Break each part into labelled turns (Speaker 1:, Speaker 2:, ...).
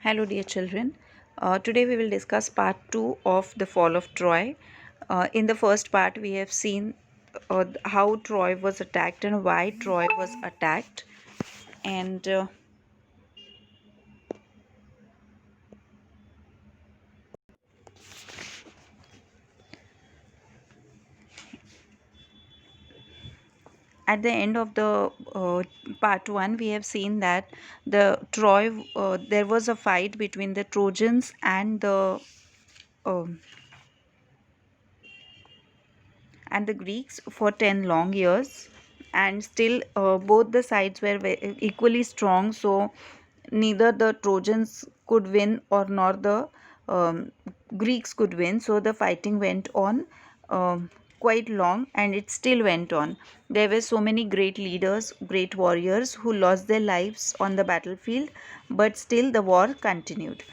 Speaker 1: Hello, dear children. Today we will discuss part 2 of the fall of Troy. In the first part, we have seen how Troy was attacked and why Troy was attacked. And at the end of the part 1, we have seen that there was a fight between the Trojans um and the Greeks for 10 long years, and still both the sides were equally strong. So neither the Trojans could win or nor the um, Greeks could win. So the fighting went on quite long, and it still went on. There were so many great leaders, great warriors who lost their lives on the battlefield, but still the war continued.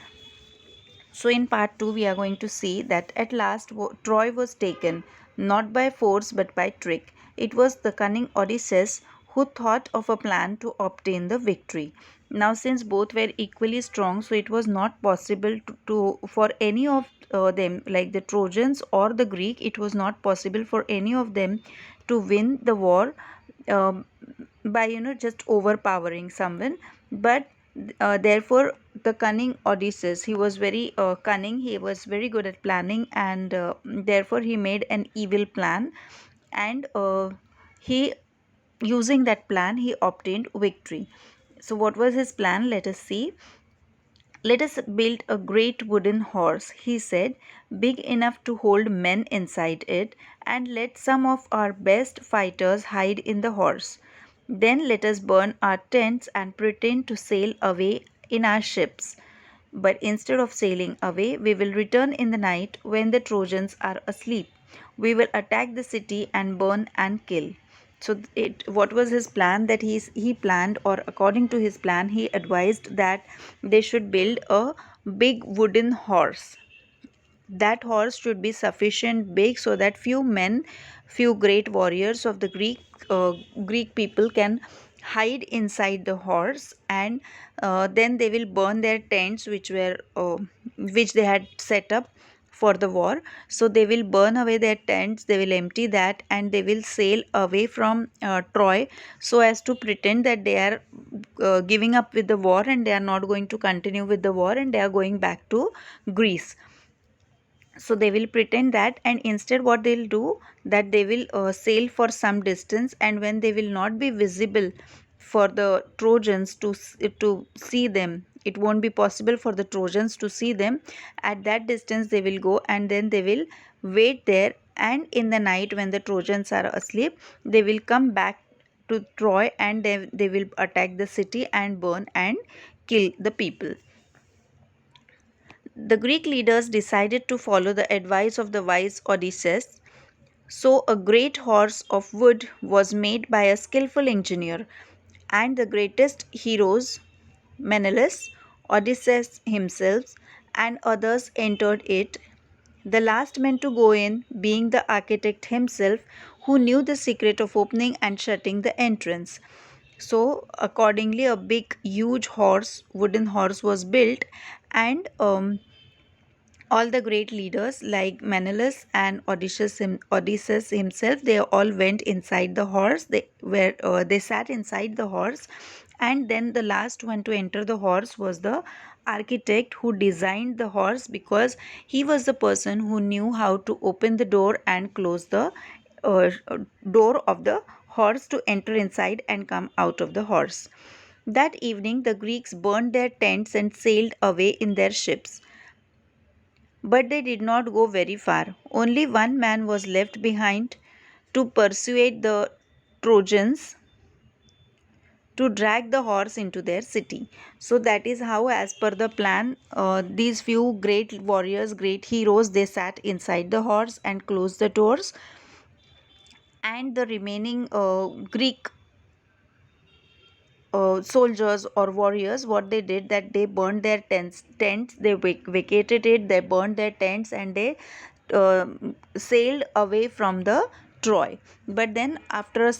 Speaker 1: So, in part 2, we are going to see that at last Troy was taken, not by force but by trick. It was the cunning Odysseus who thought of a plan to obtain the victory. Now, since both were equally strong, so it was not possible for any of them, like the Trojans or the Greek, it was not possible for any of them to win the war um, by just overpowering someone. But therefore the cunning Odysseus, he was very cunning, he was very good at planning, and therefore he made an evil plan, and he using that plan he obtained victory. So what was his plan? Let us see. Let us build a great wooden horse, he said, big enough to hold men inside it, and let some of our best fighters hide in the horse. Then let us burn our tents and pretend to sail away in our ships. But instead of sailing away, we will return in the night when the Trojans are asleep. We will attack the city and burn and kill. So what was his plan? That he planned, or according to his plan, he advised that they should build a big wooden horse. That horse should be sufficient big so that few great warriors of the Greek people can hide inside the horse, and then they will burn their tents which they had set up for the war. So they will burn away their tents, they will empty that, and they will sail away from Troy, so as to pretend that they are giving up with the war, and they are not going to continue with the war, and they are going back to Greece. So they will pretend that, and instead what they'll do, that they will sail for some distance, and when they will not be visible for the Trojans to see them, it won't be possible for the Trojans to see them. At that distance they will go, and then they will wait there, and in the night when the Trojans are asleep, they will come back to Troy, and they will attack the city and burn and kill the people. The Greek leaders decided to follow the advice of the wise Odysseus. So, a great horse of wood was made by a skillful engineer, and the greatest heroes, Menelaus, Odysseus himself, and others entered it, the last man to go in being the architect himself, who knew the secret of opening and shutting the entrance. So, accordingly, a big, huge wooden horse was built, and all the great leaders like Menelaus and Odysseus himself, they all went inside the horse. They sat inside the horse, and then the last one to enter the horse was the architect who designed the horse, because he was the person who knew how to open the door and close the uh, door of the horse to enter inside and come out of the horse. That evening, the Greeks burned their tents and sailed away in their ships. But they did not go very far. Only one man was left behind to persuade the Trojans to drag the horse into their city. So that is how, as per the plan, these few great warriors, great heroes, they sat inside the horse and closed the doors. And the remaining Greek soldiers or warriors, what they did, that they burned their tents, they vacated it, they burned their tents, and they uh, sailed away from the Troy. But then after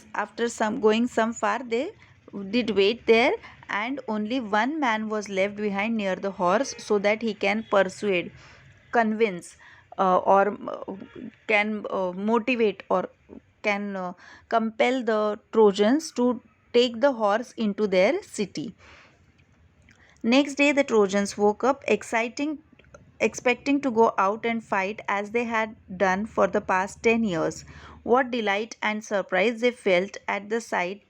Speaker 1: some going some far, they did wait there, and only one man was left behind near the horse so that he can persuade, convince, or can motivate, or can compel the Trojans to take the horse into their city. Next day, the Trojans woke up expecting to go out and fight as they had done for the past 10 years. What delight and surprise they felt at the sight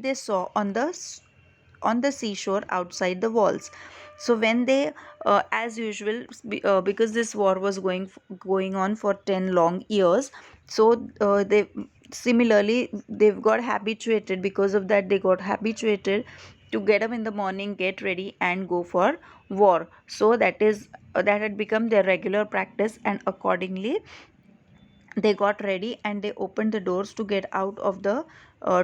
Speaker 1: they saw on the seashore outside the walls. So when they, as usual, because this war was going on for 10 long years, so they similarly they've got habituated. Because of that, they got habituated to get up in the morning, get ready, and go for war. So that had become their regular practice, and accordingly they got ready and they opened the doors to get out of the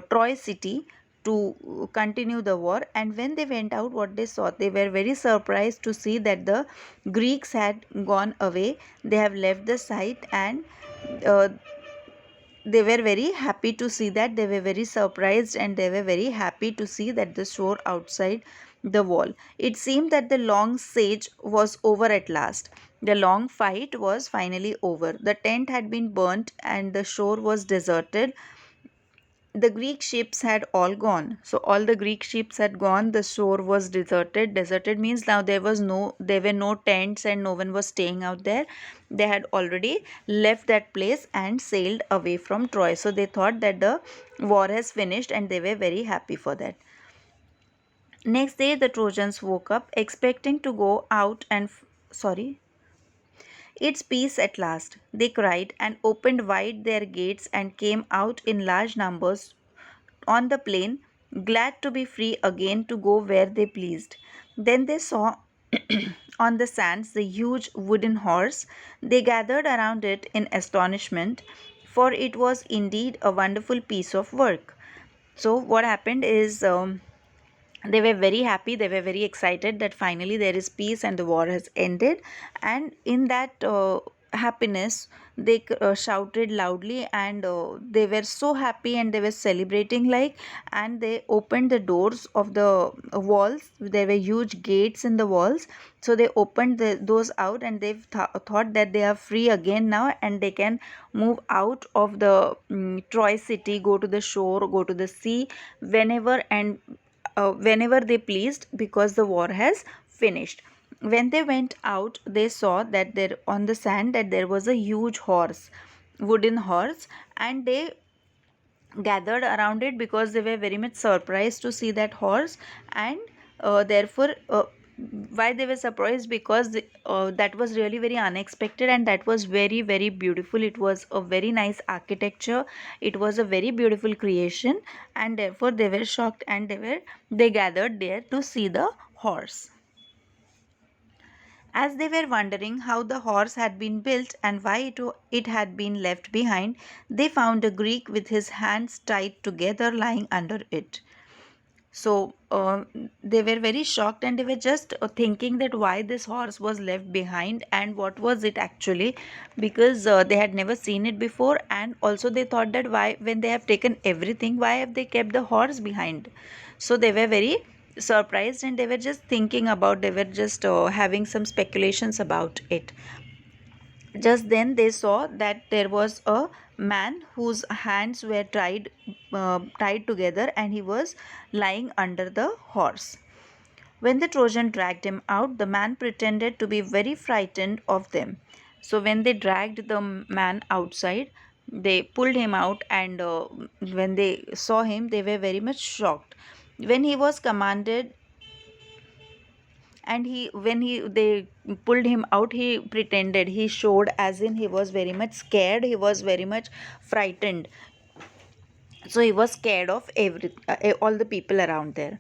Speaker 1: Troy city to continue the war. And when they went out, what they saw, they were very surprised to see that the Greeks had gone away. They have left the site, and uh, they were very happy to see that. They were very surprised and they were very happy to see that the shore outside the wall. It seemed that the long siege was over at last. The long fight was finally over. The tent had been burnt and the shore was deserted. The Greek ships had all gone. So all the Greek ships had gone. The shore was deserted. Deserted means now there were no tents and no one was staying out there. They had already left that place and sailed away from Troy. So they thought that the war has finished and they were very happy for that. Next day, the Trojans woke up expecting to go out and sorry. It's peace at last, they cried, and opened wide their gates and came out in large numbers on the plain, glad to be free again to go where they pleased. Then they saw on the sands the huge wooden horse. They gathered around it in astonishment, for it was indeed a wonderful piece of work. So, what happened is they were very happy, they were very excited that finally there is peace and the war has ended. And in that happiness, they shouted loudly, and they were so happy and they were celebrating like. And they opened the doors of the walls. There were huge gates in the walls, so they opened those out, and they thought that they are free again now and they can move out of the Troy city, go to the shore, go to the sea whenever they pleased, because the war has finished. When they went out, they saw that there on the sand that there was a huge horse, wooden horse, and they gathered around it because they were very much surprised to see that horse. And therefore why they were surprised, because that was really very unexpected and that was very very beautiful. It was a very nice architecture, it was a very beautiful creation, and therefore they were shocked, and they gathered there to see the horse. As they were wondering how the horse had been built and why it had been left behind, they found a Greek with his hands tied together lying under it. So they were very shocked, and they were just thinking that why this horse was left behind and what was it actually, because they had never seen it before. And also they thought that why, when they have taken everything, why have they kept the horse behind. So they were very surprised, and they were just thinking about, they were just having some speculations about it. Just then they saw that there was a man whose hands were tied together, and he was lying under the horse. When the Trojan dragged him out, the man pretended to be very frightened of them. So when they dragged the man outside, they pulled him out, and when they saw him, they were very much shocked. When he was commanded, and he when he they pulled him out, he pretended, he showed as in he was very much scared, he was very much frightened. So he was scared of all the people around there.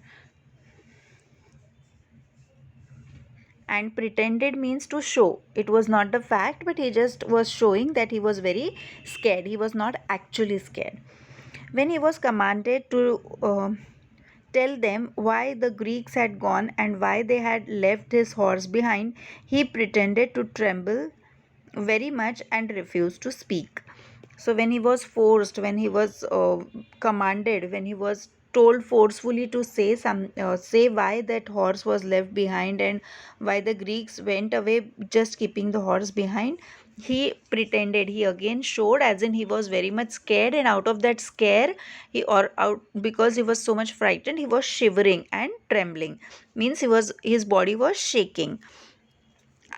Speaker 1: And pretended means to show, it was not the fact, but he just was showing that he was very scared, he was not actually scared. When he was commanded to tell them why the Greeks had gone and why they had left his horse behind, he pretended to tremble very much and refused to speak. So when he was forced, when he was commanded, when he was told forcefully to say why that horse was left behind and why the Greeks went away just keeping the horse behind. He pretended, he again showed as in he was very much scared, and out of that scare he or out because he was so much frightened, he was shivering and trembling, means his body was shaking,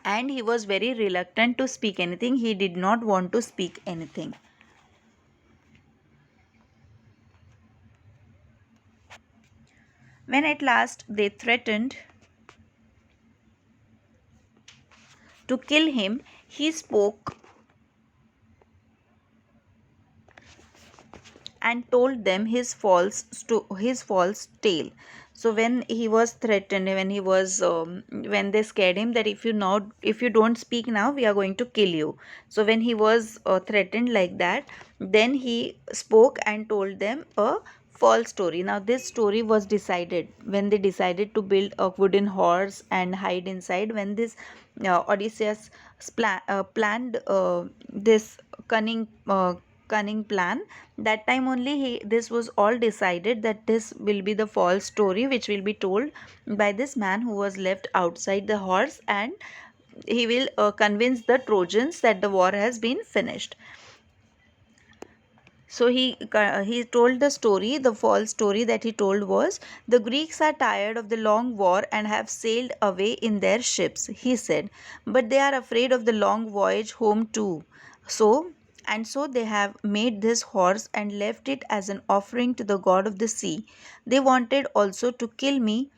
Speaker 1: and he was very reluctant to speak anything. He did not want to speak anything. When at last they threatened to kill him, he spoke and told them his false tale. So when he was threatened, when they scared him that if you don't speak now, we are going to kill you. So when he was threatened like that, then he spoke and told them a false story. Now this story was decided when they decided to build a wooden horse and hide inside. When this Odysseus planned this cunning cunning plan, that time only this was all decided that this will be the false story which will be told by this man who was left outside the horse, and he will convince the Trojans that the war has been finished. So he told the story. The false story that he told was, the Greeks are tired of the long war and have sailed away in their ships, he said, but they are afraid of the long voyage home too. So they have made this horse and left it as an offering to the god of the sea. They wanted also to kill me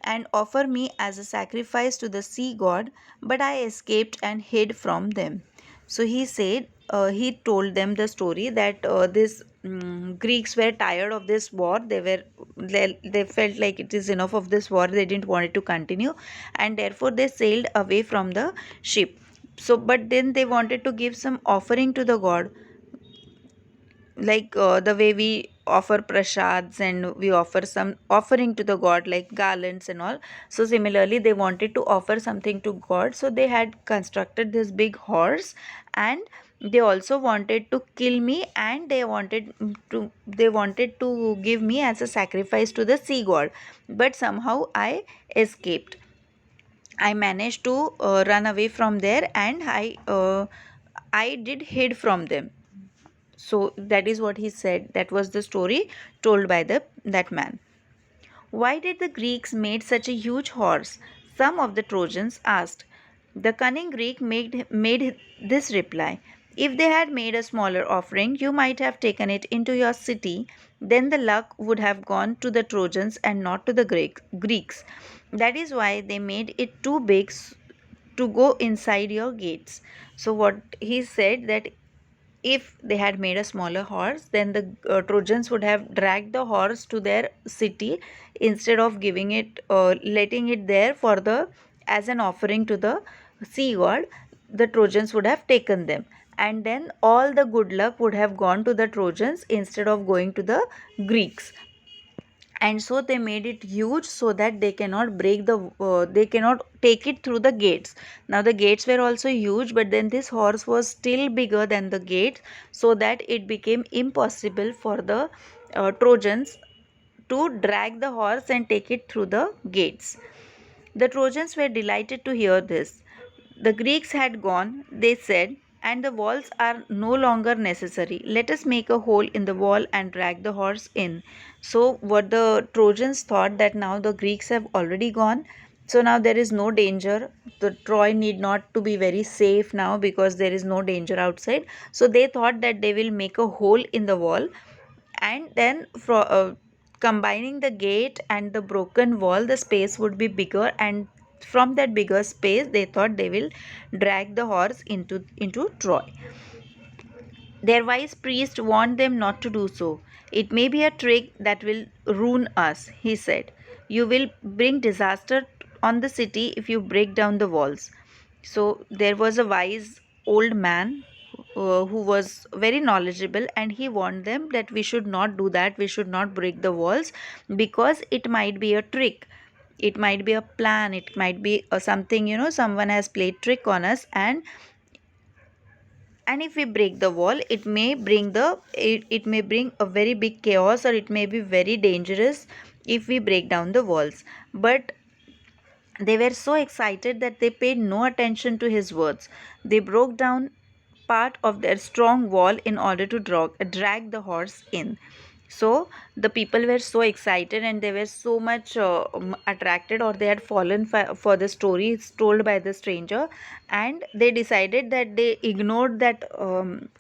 Speaker 1: and offer me as a sacrifice to the sea god, but I escaped and hid from them. So he said, he told them the story that this Greeks were tired of this war. They felt like it is enough of this war. They didn't want it to continue, and therefore they sailed away from the ship. So, but then they wanted to give some offering to the god, like the way we offer prasads and we offer some offering to the god like garlands and all. So similarly they wanted to offer something to god, so they had constructed this big horse, and they also wanted to kill me, and they wanted to give me as a sacrifice to the sea god, but somehow I escaped. I managed to run away from there, and I did hid from them. So that is what he said. That was the story told by that man. Why did the Greeks made such a huge horse? Some of the Trojans asked. The cunning Greek made this reply. If they had made a smaller offering, you might have taken it into your city. Then the luck would have gone to the Trojans and not to the Greeks. That is why they made it too big to go inside your gates. So what he said, that if they had made a smaller horse, then the Trojans would have dragged the horse to their city instead of letting it there for the as an offering to the sea god. The Trojans would have taken them, and then all the good luck would have gone to the Trojans instead of going to the Greeks. And so they made it huge so that they cannot take it through the gates. Now the gates were also huge, but then this horse was still bigger than the gate, so that it became impossible for the Trojans to drag the horse and take it through the gates. The Trojans were delighted to hear this. The Greeks had gone, they said, and the walls are no longer necessary. Let us make a hole in the wall and drag the horse in. So, what the Trojans thought, that now the Greeks have already gone, so now there is no danger. The Troy need not to be very safe now because there is no danger outside. So, they thought that they will make a hole in the wall, and then combining the gate and the broken wall, the space would be bigger, and from that bigger space they thought they will drag the horse into Troy. Their wise priest warned them not to do so. It may be a trick that will ruin us, he said. You will bring disaster on the city if you break down the walls. So there was a wise old man who was very knowledgeable, and he warned them that we should not do that. We should not break the walls because it might be a trick. It might be a plan. It might be something, someone has played trick on us, and if we break the wall, it may bring a very big chaos, or it may be very dangerous if we break down the walls. But they were so excited that they paid no attention to his words. They broke down part of their strong wall in order to drag the horse in. So the people were so excited, and they were so much attracted, or they had fallen for the stories told by the stranger, and they decided that they ignored that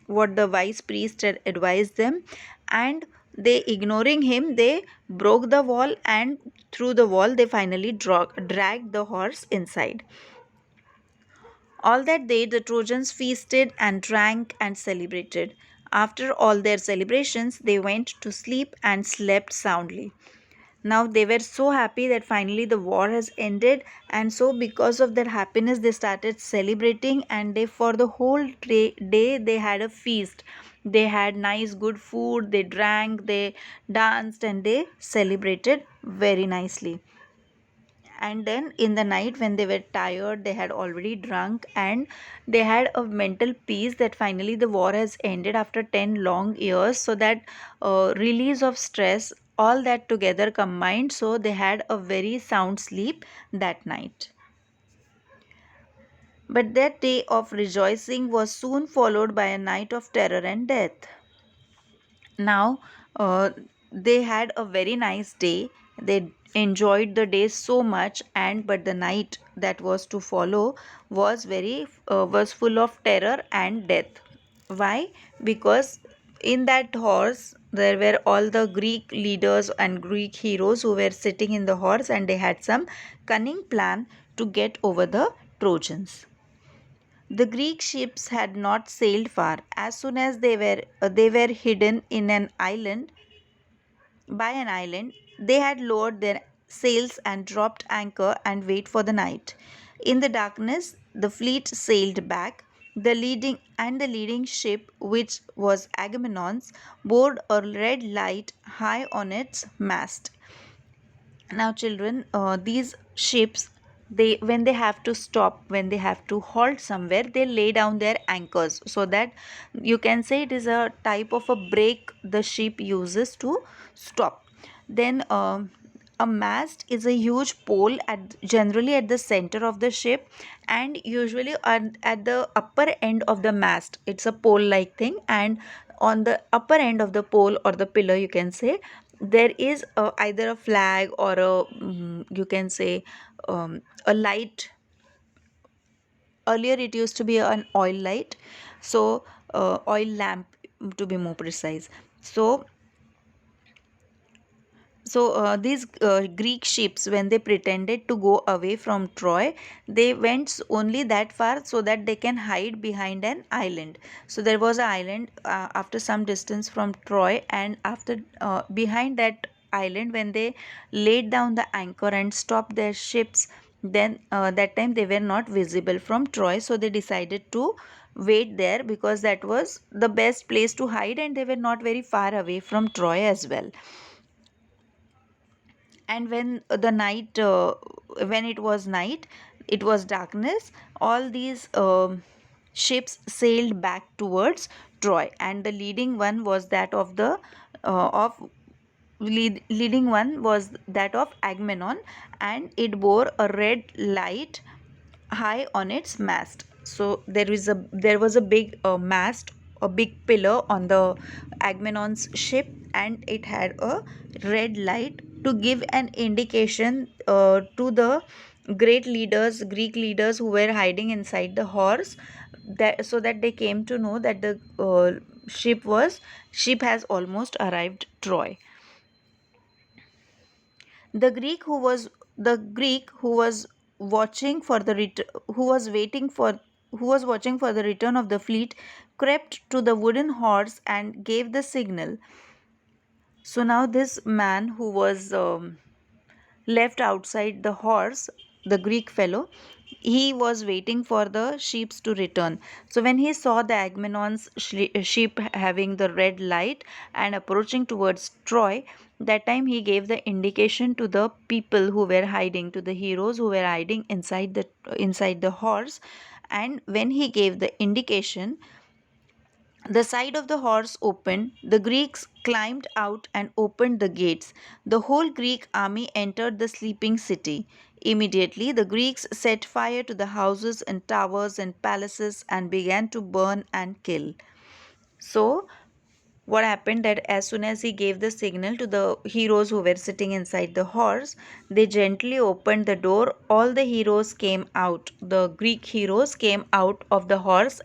Speaker 1: what the wise priest had advised them, and they, ignoring him, they broke the wall, and through the wall they finally dragged the horse inside. All that day the Trojans feasted and drank and celebrated. After all their celebrations, they went to sleep and slept soundly. Now they were so happy that finally the war has ended, and so because of their happiness they started celebrating, and they, for the whole day they had a feast. They had nice good food, they drank, they danced, and they celebrated very nicely. And then in the night, when they were tired, they had already drunk, and they had a mental peace that finally the war has ended after 10 long years, so that release of stress, all that together combined, so they had a very sound sleep that night. But that day of rejoicing was soon followed by a night of terror and death. Now, they had a very nice day. They enjoyed the day so much, and but the night that was to follow was full of terror and death. Why? Because in that horse there were all the Greek leaders and Greek heroes who were sitting in the horse, and they had some cunning plan to get over the Trojans. The Greek ships had not sailed far. As soon as they were hidden in an island by an island, they had lowered their sails and dropped anchor and wait for the night. In the darkness, the fleet sailed back. The leading ship, which was Agamemnon's, bore a red light high on its mast. Now children, these ships, they, when they have to stop, when they have to halt somewhere, they lay down their anchors, so that you can say it is a type of a brake the ship uses to stop. Then a mast is a huge pole generally at the center of the ship, and usually at the upper end of the mast it's a pole like thing, and on the upper end of the pole, or the pillar you can say, there is either a flag or you can say a light. Earlier it used to be an oil light, so oil lamp to be more precise. So these Greek ships, when they pretended to go away from Troy, they went only that far so that they can hide behind an island. So there was an island after some distance from Troy, and after behind that island, when they laid down the anchor and stopped their ships, then that time they were not visible from Troy. So they decided to wait there because that was the best place to hide, and they were not very far away from Troy as well. And when it was night, it was darkness, all these ships sailed back towards Troy, and the leading one was that of the of leading one was that of Agamemnon, and it bore a red light high on its mast. So there was a big mast, a big pillar on the Agamemnon's ship, and it had a red light to give an indication to the Greek leaders who were hiding inside the horse, that so that they came to know that the ship has almost arrived Troy. The Greek who was watching for the who was waiting for who was watching for the return of the fleet crept to the wooden horse and gave the signal. So now this man who was left outside the horse, the Greek fellow, he was waiting for the ships to return. So when he saw the Agamemnon's ship having the red light and approaching towards Troy, that time he gave the indication to the people who were hiding, to the heroes who were hiding inside the horse. And when he gave the indication, The side of the horse opened. The Greeks climbed out and opened the gates. The whole Greek army entered the sleeping city. Immediately, the Greeks set fire to the houses and towers and palaces and began to burn and kill. So, what happened that as soon as he gave the signal to the heroes who were sitting inside the horse, they gently opened the door. All the heroes came out. The Greek heroes came out of the horse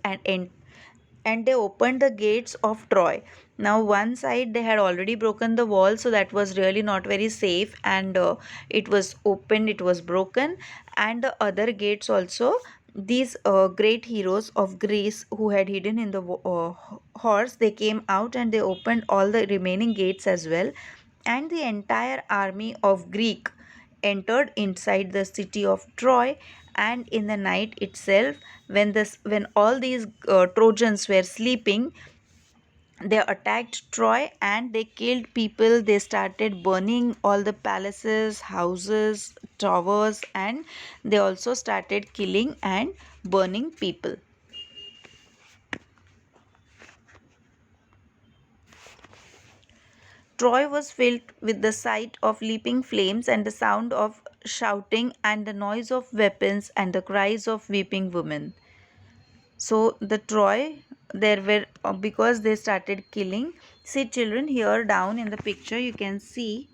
Speaker 1: and they opened the gates of Troy. Now, one side they had already broken the wall, so that was really not very safe, and it was opened, it was broken, and the other gates also. These great heroes of Greece who had hidden in the horse, they came out and they opened all the remaining gates as well, and the entire army of Greek entered inside the city of Troy. And in the night itself, when all these Trojans were sleeping, they attacked Troy and they killed people. They started burning all the palaces, houses, towers, and they also started killing and burning people. Troy was filled with the sight of leaping flames and the sound of shouting and the noise of weapons and the cries of weeping women. So the Troy, there were because they started killing. See, children, here down in the picture you can see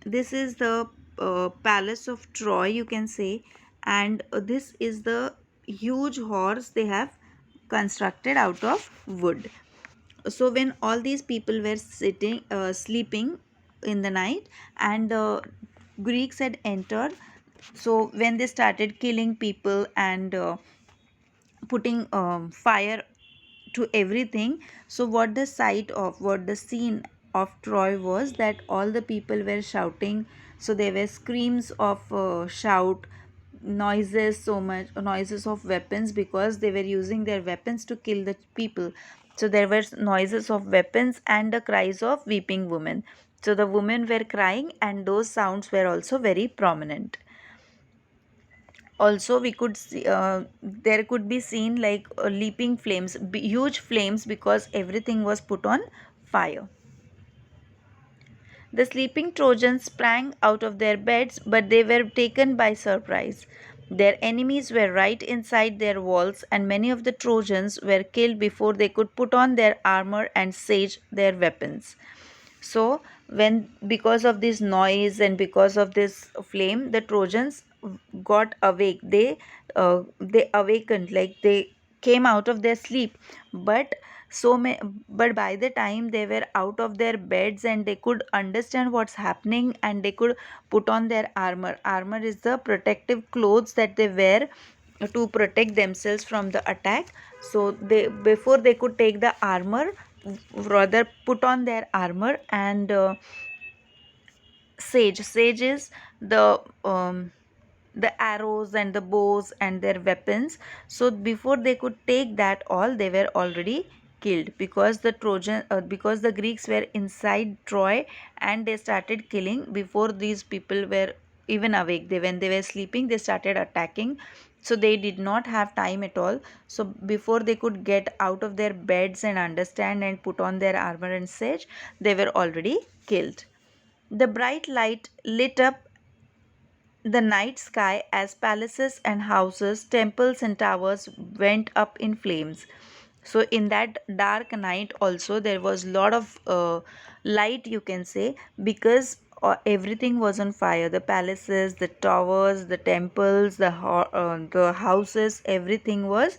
Speaker 1: this is the palace of Troy, you can say, and this is the huge horse they have constructed out of wood. So when all these people were sleeping in the night, and the Greeks had entered, so when they started killing people and putting fire to everything, so what the scene of Troy was that all the people were shouting. So there were screams of shout, noises, so much noises of weapons, because they were using their weapons to kill the people. So there were noises of weapons and the cries of weeping women. So the women were crying and those sounds were also very prominent. Also we could see there could be seen like leaping flames, huge flames, because everything was put on fire. The sleeping Trojans sprang out of their beds, but they were taken by surprise. Their enemies were right inside their walls, and many of the Trojans were killed before they could put on their armor and sage their weapons. So, when because of this noise and because of this flame, the Trojans got awake. They awakened, like they came out of their sleep, but but by the time they were out of their beds and they could understand what's happening and they could put on their armor. Armor is the protective clothes that they wear to protect themselves from the attack. So they, before they could take the armor, rather put on their armor and sage is the arrows and the bows and their weapons. So before they could take that all, they were already killed, because because the Greeks were inside Troy and they started killing before these people were even awake. When they were sleeping, they started attacking. So they did not have time at all. So before they could get out of their beds and understand and put on their armor and sage, they were already killed. The bright light lit up the night sky as palaces and houses, temples and towers went up in flames. So in that dark night also there was lot of light, you can say, because everything was on fire. The palaces, the towers, the temples, the houses, everything was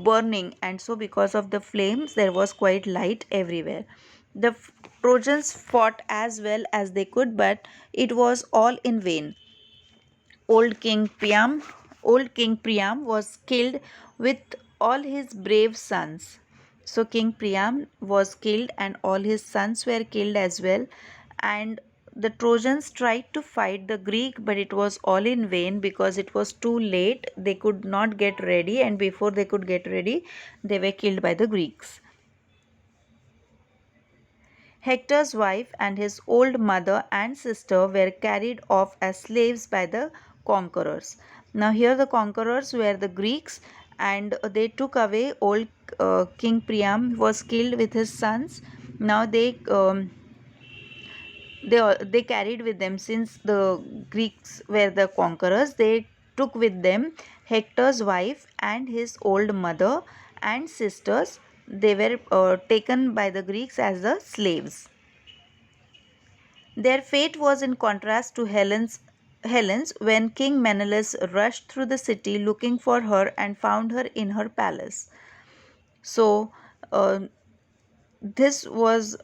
Speaker 1: burning, and so because of the flames there was quite light everywhere. The Trojans fought as well as they could, but it was all in vain. Old King Priam, old King Priam was killed with all his brave sons. So King Priam was killed and all his sons were killed as well. And the Trojans tried to fight the Greek, but it was all in vain because it was too late. They could not get ready, and before they could get ready, they were killed by the Greeks. Hector's wife and his old mother and sister were carried off as slaves by the conquerors. Now, here the conquerors were the Greeks, and they took away old King Priam, who was killed with his sons. Now they carried with them, since the Greeks were the conquerors, they took with them Hector's wife and his old mother and sisters. They were taken by the Greeks as the slaves. Their fate was in contrast to Helen's when King Menelaus rushed through the city looking for her and found her in her palace. So, uh, this was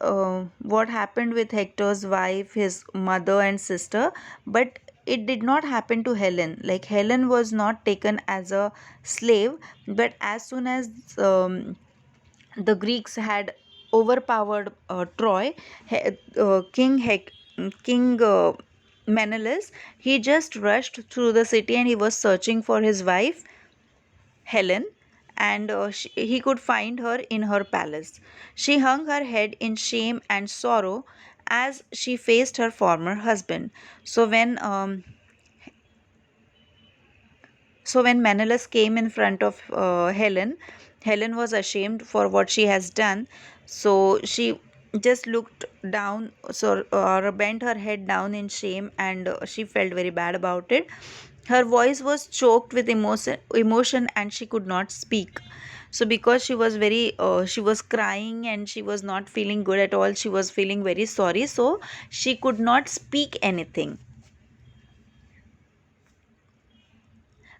Speaker 1: what happened with Hector's wife, his mother, and sister, but it did not happen to Helen. Like, Helen was not taken as a slave, but as soon as the Greeks had overpowered Troy, King Menelaus, he just rushed through the city and he was searching for his wife Helen, and he could find her in her palace. She hung her head in shame and sorrow as she faced her former husband. So when Menelaus came in front of Helen, Helen was ashamed for what she has done. So she just looked down, so or bent her head down in shame, and she felt very bad about it. Her voice was choked with emotion, and she could not speak. So because she was crying and she was not feeling good at all. She was feeling very sorry, so she could not speak anything.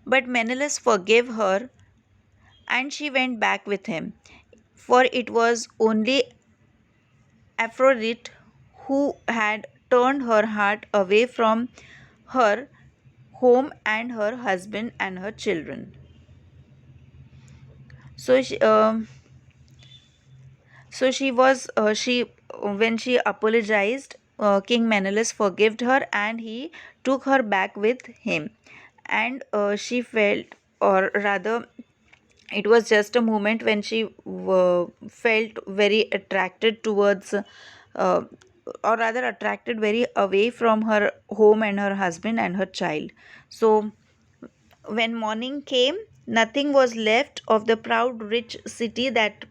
Speaker 1: But Menelaus forgave her and she went back with him, for it was only Aphrodite who had turned her heart away from her home and her husband and her children. So she was she when she apologized, King Menelaus forgave her and he took her back with him, and she felt, or rather, it was just a moment when she felt very attracted towards or rather attracted very away from her home and her husband and her child. So when morning came, nothing was left of the proud rich city that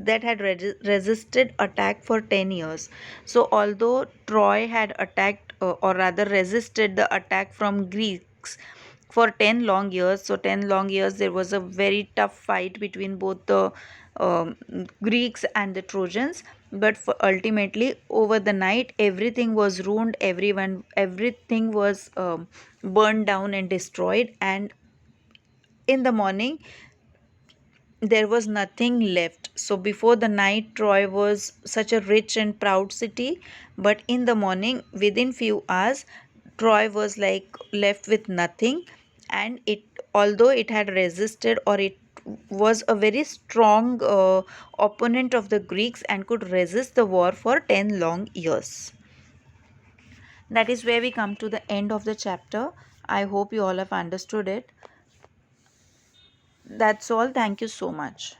Speaker 1: had resisted attack for 10 years. So although Troy had attacked, or rather resisted the attack from Greeks for 10 long years, so 10 long years there was a very tough fight between both the um, Greeks and the Trojans. But ultimately, over the night, everything was ruined. Everything was burned down and destroyed. And in the morning, there was nothing left. So before the night, Troy was such a rich and proud city. But in the morning, within few hours, Troy was like left with nothing. And it, although it had resisted, or it was a very strong opponent of the Greeks and could resist the war for 10 long years. That is where we come to the end of the chapter. I hope you all have understood it. That's all. Thank you so much.